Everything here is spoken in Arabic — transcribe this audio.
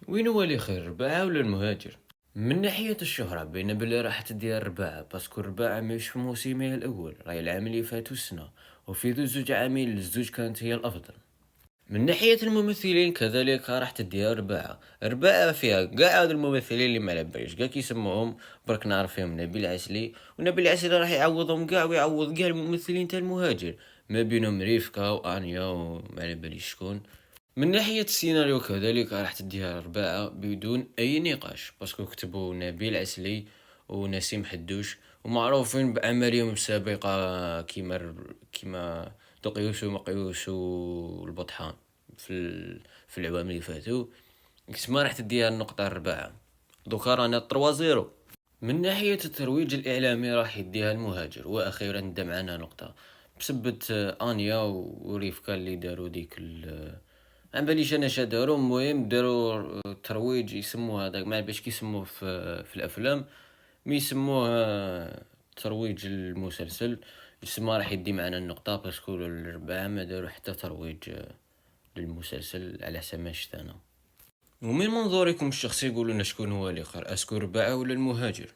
وين هو اللي خير، رباعة ولا المهاجر؟ من ناحية الشهرة بين بلي راح تديها رباعة، باسكو رباعة ماهيش في موسمها الأول، راهي العام اللي فات والسنة، وفي ذو زوج عامين الزوج كانت هي الأفضل. من ناحية الممثلين كذلك راح تديها رباعة. رباعة فيها قاع هاد الممثلين اللي ما لبايش قاع كيسموهم، برك نعرف فيهم نبيل عسلي، ونبيل عسلي راح يعوضهم قاع ويعوض قاع الممثلين تاع المهاجر، ما بينهم ريفكا وانيا وما على باليش شكون. من ناحية السيناريو كذلك راح تديها رباعة بدون أي نقاش، باسكو كتبوا نبيل عسلي ونسيم حدوش، ومعروفين بأعمالهم السابقة كيما دقيوش ومقيوس والبطحان في العوام اللي فاتوا. كتما راح تديها النقطة الرباعة. دوكا رانا 3-0. من ناحية الترويج الإعلامي راح يديها المهاجر. وأخيرا دا معنا نقطة بسبة آنيا وريفكا اللي داروا ديك عن باليش انا شا داروا، المهم داروا ترويج يسموه هذاك ما باش كيسموه في الافلام، مي يسموه ترويج المسلسل. يسمى راح يدي معنا النقطة باسكو الربعة ما داروا حتى ترويج للمسلسل على حسب ما شفت انا. ومن منظوركم الشخصي قولوا لنا شكون هو اللي خير، اسكو رباعة ولا المهاجر؟